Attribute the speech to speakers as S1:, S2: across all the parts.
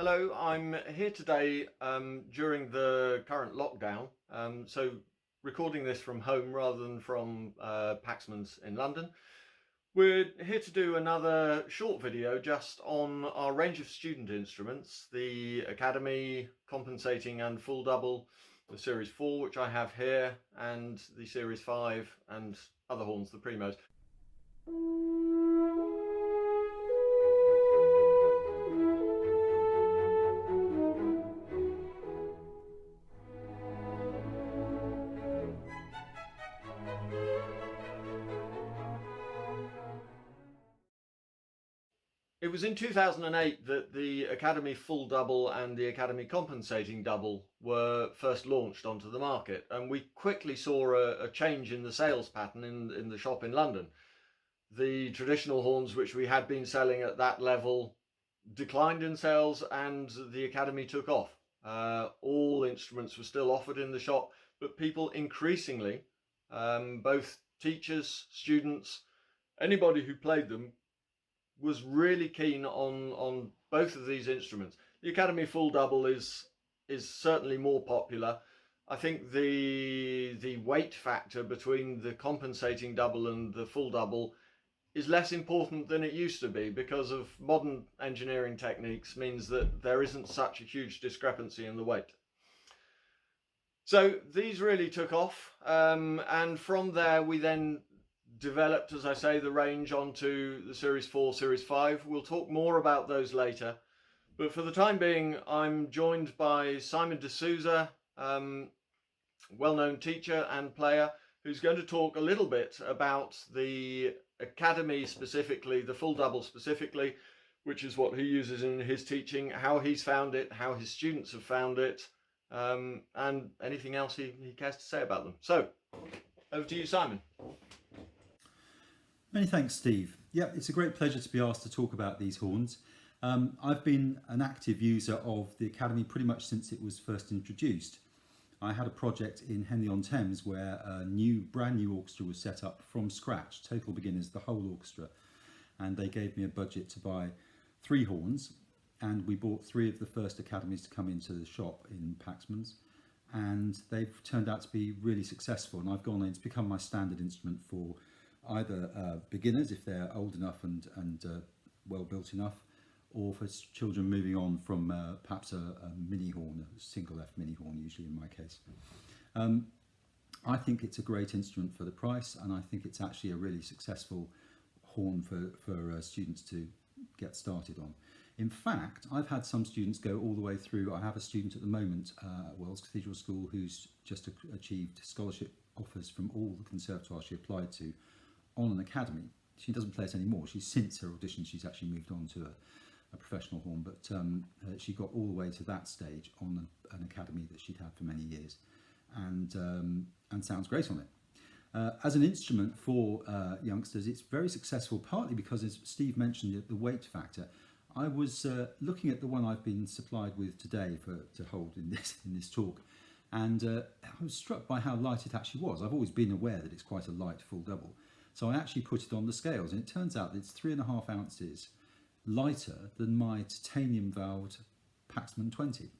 S1: Hello, I'm here today during the current lockdown, so recording this from home rather than from Paxman's in London. We're here to do another short video just on our range of student instruments, the Academy, compensating and full double, the Series 4 which I have here, and the Series 5 and other horns, the primos. It was in 2008 that the Academy Full Double and the Academy Compensating Double were first launched onto the market, and we quickly saw a change in the sales pattern in the shop in London. The traditional horns which we had been selling at that level declined in sales and the Academy took off. All instruments were still offered in the shop, but people increasingly, both teachers, students, anybody who played them, was really keen on both of these instruments. The Academy Full Double is certainly more popular. I think the weight factor between the compensating double and the full double is less important than it used to be because of modern engineering techniques means that there isn't such a huge discrepancy in the weight. So these really took off, and from there we then developed, as I say, the range onto the Series 4, Series 5. We'll talk more about those later. But for the time being, I'm joined by Simon de Souza, well-known teacher and player, who's going to talk a little bit about the Academy specifically, the full double specifically, which is what he uses in his teaching, how he's found it, how his students have found it, and anything else he cares to say about them. So, over to you, Simon.
S2: Many thanks, Steve. Yeah, it's a great pleasure to be asked to talk about these horns. I've been an active user of the Academy pretty much since it was first introduced. I had a project in Henley-on-Thames where a brand new orchestra was set up from scratch, total beginners, the whole orchestra. And they gave me a budget to buy 3 horns, and we bought 3 of the first Academies to come into the shop in Paxman's. And they've turned out to be really successful, and I've gone on, it's become my standard instrument for either beginners if they're old enough and well built enough, or for children moving on from perhaps a mini horn, a single F mini horn usually in my case. I think it's a great instrument for the price, and I think it's actually a really successful horn for students to get started on. In fact, I've had some students go all the way through. I have a student at the moment at Wells Cathedral School who's just achieved scholarship offers from all the Conservatoire she applied to on an Academy. She doesn't play it anymore. Since her audition, she's actually moved on to a professional horn, but she got all the way to that stage on an Academy that she'd had for many years, and sounds great on it. As an instrument for youngsters, it's very successful, partly because, as Steve mentioned, the weight factor. I was looking at the one I've been supplied with today to hold in this talk, and I was struck by how light it actually was. I've always been aware that it's quite a light full double. So I actually put it on the scales, and it turns out that it's 3.5 ounces lighter than my titanium valved Paxman 20,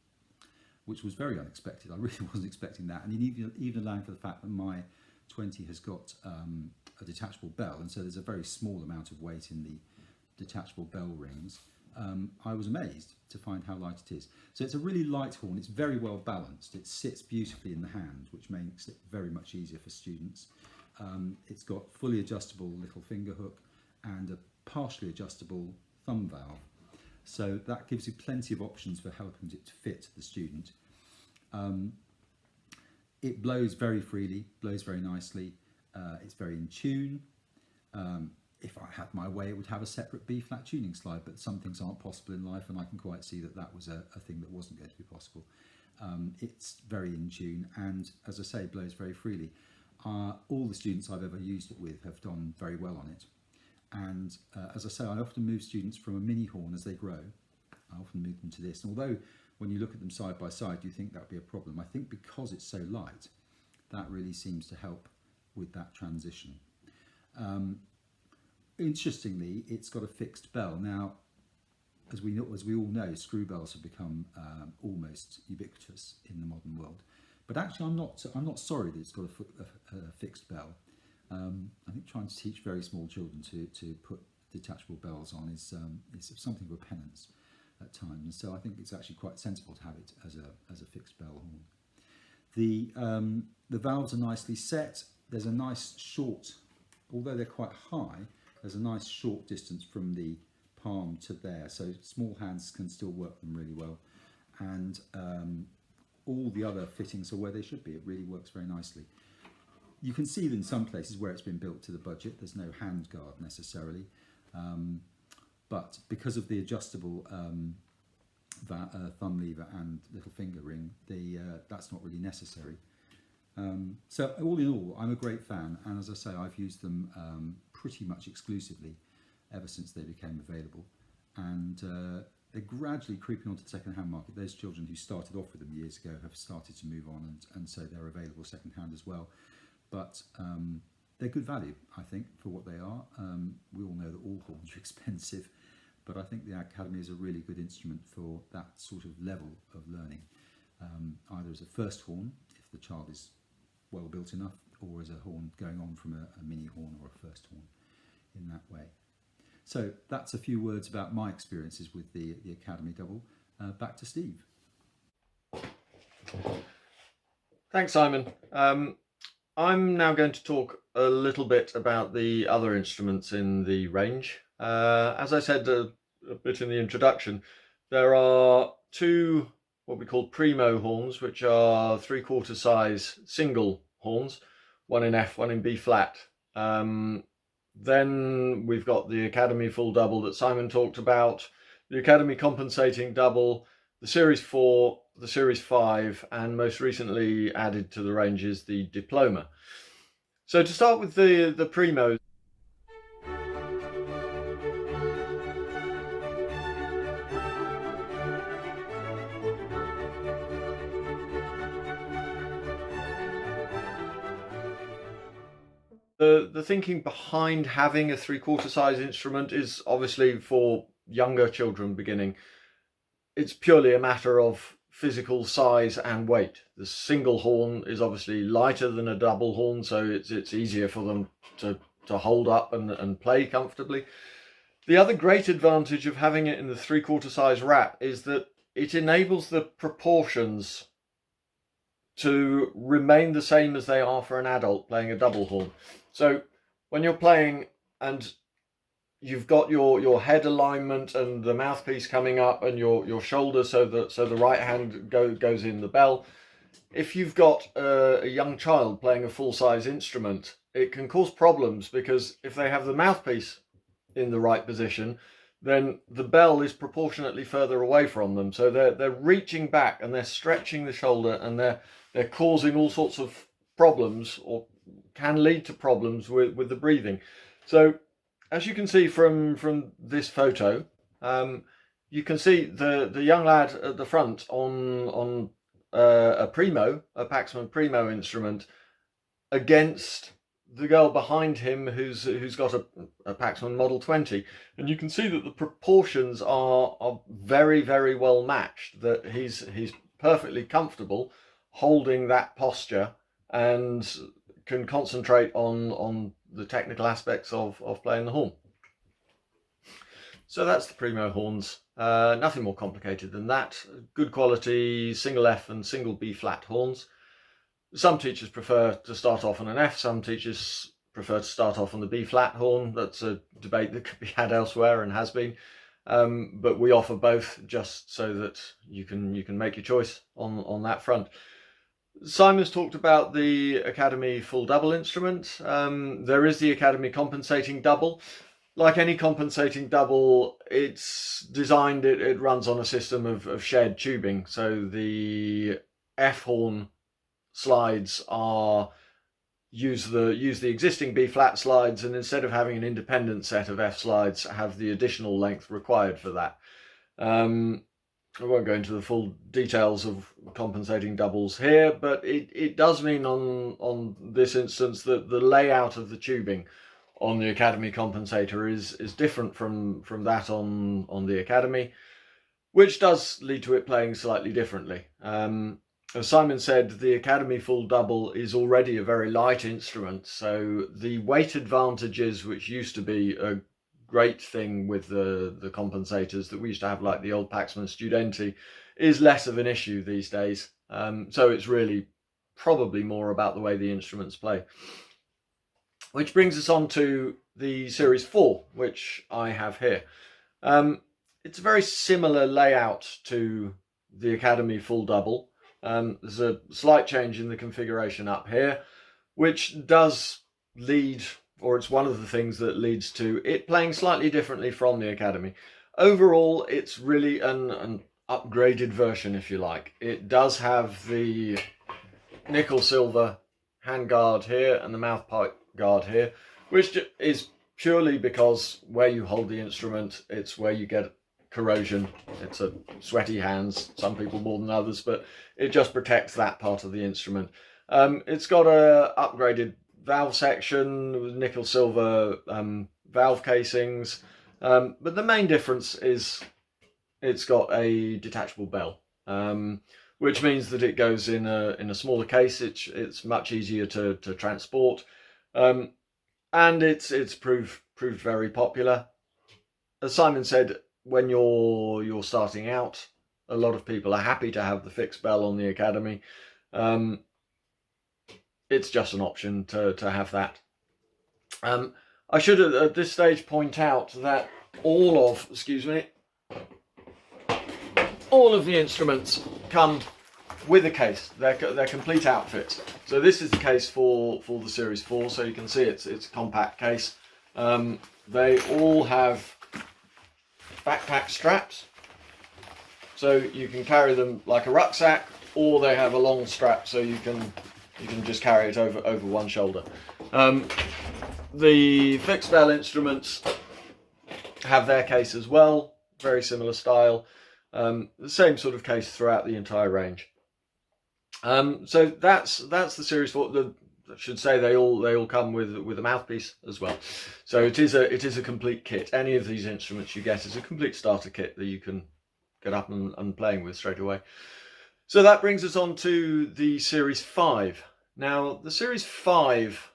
S2: which was very unexpected. I really wasn't expecting that, and even allowing for the fact that my 20 has got a detachable bell, and so there's a very small amount of weight in the detachable bell rings. I was amazed to find how light it is. So it's a really light horn. It's very well balanced. It sits beautifully in the hand, which makes it very much easier for students. It's got fully adjustable little finger hook and a partially adjustable thumb valve. So that gives you plenty of options for helping it to fit the student. It blows very freely, blows very nicely. It's very in tune. If I had my way, it would have a separate B flat tuning slide, but some things aren't possible in life, and I can quite see that was a thing that wasn't going to be possible. It's very in tune, and as I say, blows very freely. All the students I've ever used it with have done very well on it. And as I say, I often move students from a mini horn as they grow. I often move them to this. And although when you look at them side by side, you think that would be a problem, I think because it's so light, that really seems to help with that transition. Interestingly, it's got a fixed bell. Now, as we all know, screw bells have become almost ubiquitous in the modern world. But actually, I'm not sorry that it's got a fixed bell. I think trying to teach very small children to put detachable bells on is something of a penance at times. And so I think it's actually quite sensible to have it as a fixed bell horn. The valves are nicely set. There's a nice short, although they're quite high, there's a nice short distance from the palm to there, so small hands can still work them really well. And all the other fittings are where they should be. It really works very nicely. You can see that in some places where it's been built to the budget, there's no hand guard necessarily, but because of the adjustable thumb lever and little finger ring, that's not really necessary. So all in all, I'm a great fan, and as I say, I've used them pretty much exclusively ever since they became available, and they're gradually creeping onto the second-hand market. Those children who started off with them years ago have started to move on, and so they're available second-hand as well. But they're good value, I think, for what they are. We all know that all horns are expensive, but I think the Academy is a really good instrument for that sort of level of learning, either as a first horn, if the child is well built enough, or as a horn going on from a mini horn or a first horn in that way. So that's a few words about my experiences with the Academy double. Back to Steve.
S1: Thanks, Simon. I'm now going to talk a little bit about the other instruments in the range. As I said a bit in the introduction, there are two what we call primo horns, which are 3/4 size single horns, one in F, one in B flat. Then we've got the Academy full double that Simon talked about, the Academy compensating double, the Series 4, the Series 5, and most recently added to the range is the Diploma. So to start with the primos, the thinking behind having a 3/4 size instrument is obviously for younger children beginning. It's purely a matter of physical size and weight. The single horn is obviously lighter than a double horn, so it's easier for them to hold up and play comfortably. The other great advantage of having it in the 3/4 size wrap is that it enables the proportions to remain the same as they are for an adult playing a double horn. So when you're playing and you've got your head alignment and the mouthpiece coming up and your shoulder so the right hand goes in the bell. If you've got a young child playing a full-size instrument, it can cause problems because if they have the mouthpiece in the right position, then the bell is proportionately further away from them. So they're reaching back and they're stretching the shoulder and they're causing all sorts of problems, or can lead to problems with the breathing. So as you can see from this photo, you can see the young lad at the front on a Paxman Primo instrument against the girl behind him who's got a Paxman Model 20, and you can see that the proportions are very, very well matched, that he's perfectly comfortable holding that posture and can concentrate on the technical aspects of playing the horn. So that's the primo horns. Nothing more complicated than that. Good quality single F and single B flat horns. Some teachers prefer to start off on an F, some teachers prefer to start off on the B flat horn. That's a debate that could be had elsewhere and has been. But we offer both just so that you can make your choice on that front. Simon's talked about the Academy full double instrument. There is the Academy compensating double. Like any compensating double, it's designed, it runs on a system of shared tubing. So the F horn slides use the existing B flat slides, and instead of having an independent set of F slides, have the additional length required for that. I won't go into the full details of compensating doubles here, but it does mean on this instance that the layout of the tubing on the Academy compensator is different from that on the Academy, which does lead to it playing slightly differently. As Simon said, the Academy full double is already a very light instrument, so the weight advantages, which used to be a great thing with the compensators that we used to have, like the old Paxman Studenti, is less of an issue these days. So it's really probably more about the way the instruments play. Which brings us on to the Series 4, which I have here. It's a very similar layout to the Academy full double. There's a slight change in the configuration up here, which does lead, or it's one of the things that leads to it playing slightly differently from the Academy. Overall, it's really an upgraded version, if you like. It does have the nickel silver handguard here and the mouthpipe guard here, which is purely because where you hold the instrument, it's where you get corrosion. It's a sweaty hands, some people more than others, but it just protects that part of the instrument. It's got a upgraded valve section with nickel silver valve casings, but the main difference is it's got a detachable bell, which means that it goes in a smaller case. It's much easier to transport, and it's proved very popular. As Simon said, when you're starting out, a lot of people are happy to have the fixed bell on the Academy. It's just an option to have that. I should at this stage point out that all of the instruments come with a case. They're complete outfits. So this is the case for the Series 4. So you can see it's a compact case. They all have backpack straps, so you can carry them like a rucksack, or they have a long strap so you can just carry it over one shoulder. The fixed bell instruments have their case as well, very similar style, the same sort of case throughout the entire range. So that's the Series 4. I should say they all come with a mouthpiece as well. So it is a complete kit. Any of these instruments you get is a complete starter kit that you can get up and playing with straight away. So that brings us on to the Series 5. Now the Series 5,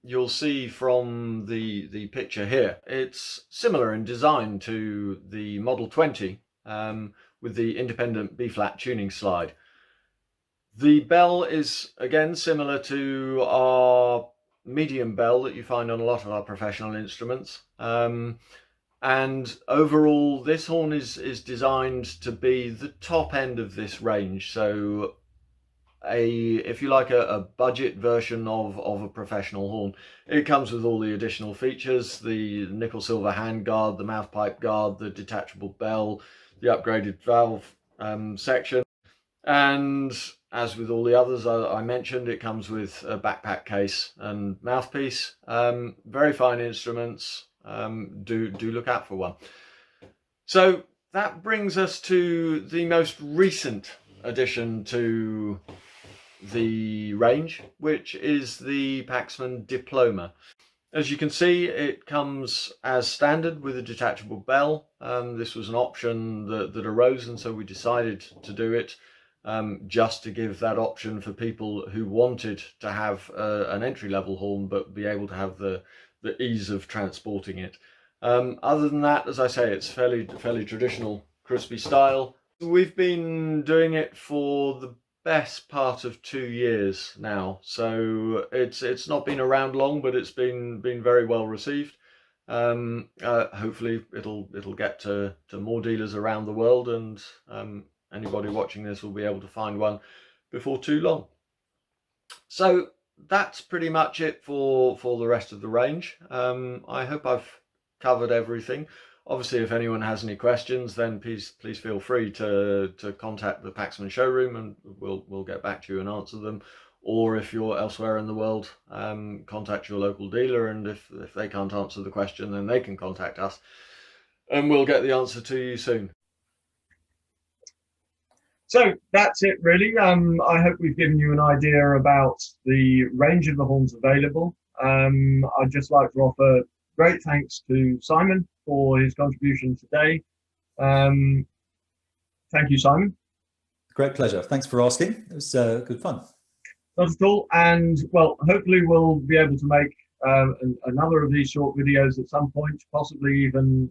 S1: you'll see from the picture here, it's similar in design to the Model 20 with the independent B-flat tuning slide. The bell is again similar to our medium bell that you find on a lot of our professional instruments. And overall, this horn is designed to be the top end of this range. So if you like a budget version of a professional horn, it comes with all the additional features: the nickel silver handguard, the mouthpipe guard, the detachable bell, the upgraded valve section, and as with all the others I mentioned, it comes with a backpack case and mouthpiece. Very fine instruments. Do look out for one. So that brings us to the most recent addition to the range, which is the Paxman Diploma. As you can see, it comes as standard with a detachable bell. This was an option that arose, and so we decided to do it. Just to give that option for people who wanted to have an entry-level horn but be able to have the ease of transporting it. Other than that, as I say, it's fairly traditional crispy style. We've been doing it for the best part of 2 years now, so it's not been around long, but it's been very well received. Hopefully it'll get to more dealers around the world, and anybody watching this will be able to find one before too long. So that's pretty much it for the rest of the range. I hope I've covered everything. Obviously, if anyone has any questions, then please feel free to contact the Paxman showroom, and we'll get back to you and answer them. Or if you're elsewhere in the world, contact your local dealer, and if they can't answer the question, then they can contact us, and we'll get the answer to you soon. So that's it really. I hope we've given you an idea about the range of the horns available.
S3: I'd just like to offer great thanks to Simon for his contribution today. Thank you, Simon.
S2: Great pleasure. Thanks for asking. It was good fun.
S3: Not at all. And well, hopefully we'll be able to make another of these short videos at some point, possibly even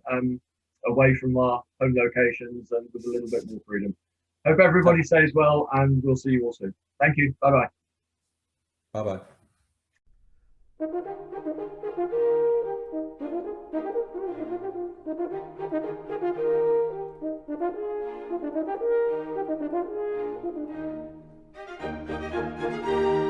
S3: away from our home locations and with a little bit more freedom. Hope everybody stays well, and we'll see you all soon. Thank you. Bye-bye.
S2: Bye-bye.
S4: Thank you.